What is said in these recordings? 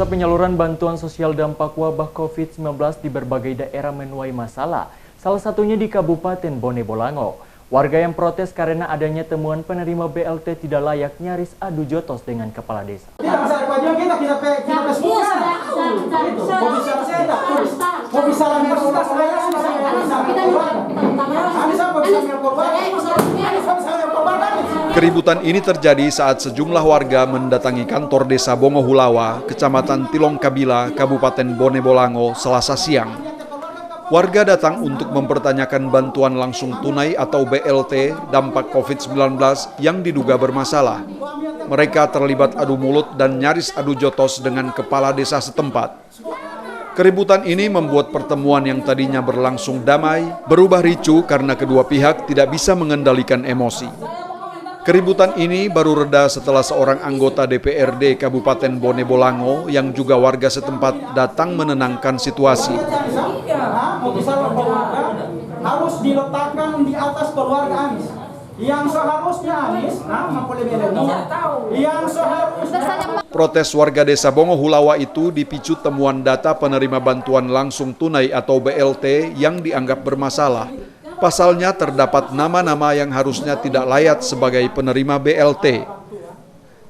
penyaluran bantuan sosial dampak wabah COVID-19 di berbagai daerah menuai masalah, salah satunya di Kabupaten Bone Bolango. Warga yang protes karena adanya temuan penerima BLT tidak layak nyaris adu jotos dengan kepala desa. Keributan ini terjadi saat sejumlah warga mendatangi kantor desa Bongohulawa, Kecamatan Tilongkabila, Kabupaten Bone Bolango, Selasa siang. Warga datang untuk mempertanyakan bantuan langsung tunai atau BLT dampak COVID-19 yang diduga bermasalah. Mereka terlibat adu mulut dan nyaris adu jotos dengan kepala desa setempat. Keributan ini membuat pertemuan yang tadinya berlangsung damai berubah ricuh karena kedua pihak tidak bisa mengendalikan emosi. Keributan ini baru reda setelah seorang anggota DPRD Kabupaten Bone Bolango yang juga warga setempat datang menenangkan situasi. Harus diletakkan di atas keluarga Anies. Yang seharusnya Anies, yang seharusnya. Protes warga desa Bongohulawa itu dipicu temuan data penerima bantuan langsung tunai atau BLT yang dianggap bermasalah. Pasalnya terdapat nama-nama yang harusnya tidak layak sebagai penerima BLT.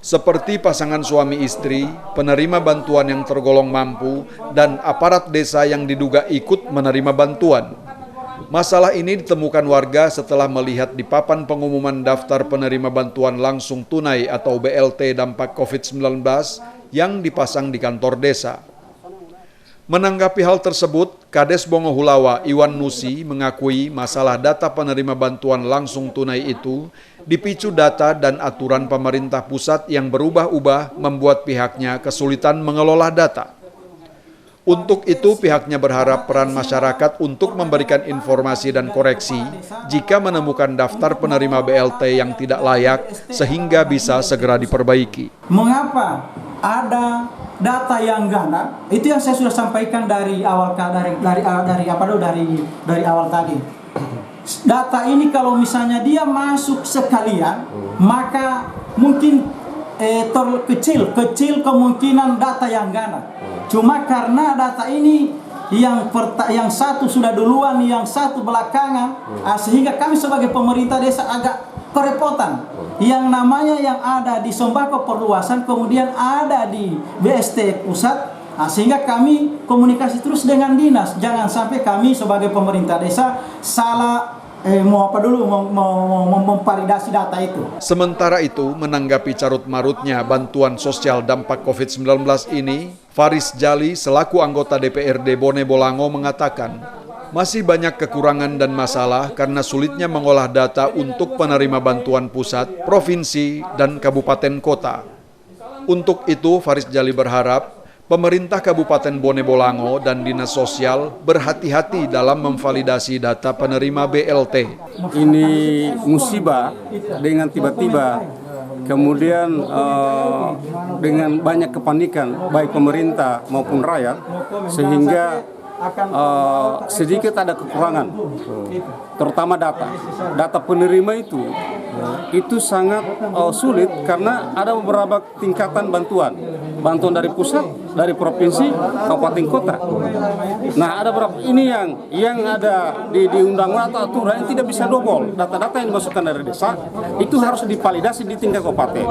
Seperti pasangan suami istri, penerima bantuan yang tergolong mampu, dan aparat desa yang diduga ikut menerima bantuan. Masalah ini ditemukan warga setelah melihat di papan pengumuman daftar penerima bantuan langsung tunai atau BLT dampak COVID-19 yang dipasang di kantor desa. Menanggapi hal tersebut, Kades Bongohulawa Iwan Nusi mengakui masalah data penerima bantuan langsung tunai itu dipicu data dan aturan pemerintah pusat yang berubah-ubah membuat pihaknya kesulitan mengelola data. Untuk itu pihaknya berharap peran masyarakat untuk memberikan informasi dan koreksi jika menemukan daftar penerima BLT yang tidak layak sehingga bisa segera diperbaiki. Mengapa ada data yang ganda? Itu yang saya sudah sampaikan dari awal dari awal tadi. Data ini kalau misalnya dia masuk sekalian, maka mungkin kecil kemungkinan data yang ganda. Cuma karena data ini yang satu sudah duluan, yang satu belakangan, sehingga kami sebagai pemerintah desa agak kerepotan. Yang namanya yang ada di sembako perluasan kemudian ada di BST pusat, sehingga kami komunikasi terus dengan dinas. Jangan sampai kami sebagai pemerintah desa salah mau memvalidasi data itu. Sementara itu, menanggapi carut-marutnya bantuan sosial dampak COVID-19 ini, Faris Jali selaku anggota DPRD Bone Bolango mengatakan, masih banyak kekurangan dan masalah karena sulitnya mengolah data untuk penerima bantuan pusat, provinsi, dan kabupaten kota. Untuk itu, Faris Jali berharap pemerintah Kabupaten Bone Bolango dan Dinas Sosial berhati-hati dalam memvalidasi data penerima BLT. Ini musibah dengan tiba-tiba, kemudian dengan banyak kepanikan baik pemerintah maupun rakyat, sehingga sedikit ada kekurangan, terutama data penerima itu sangat sulit karena ada beberapa tingkatan bantuan dari pusat, dari provinsi, kabupaten, kota. Nah, ada beberapa ini yang ada di undang-undang atau aturan yang tidak bisa double. Data-data yang dimasukkan dari desa itu harus divalidasi di tingkat kabupaten.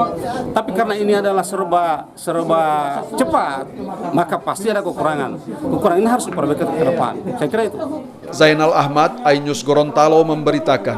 Tapi karena ini adalah serba cepat, maka pasti ada kekurangan. Kekurangan ini harus diperbaiki ke depan. Saya kira itu. Zainal Ahmad, iNews Gorontalo memberitakan.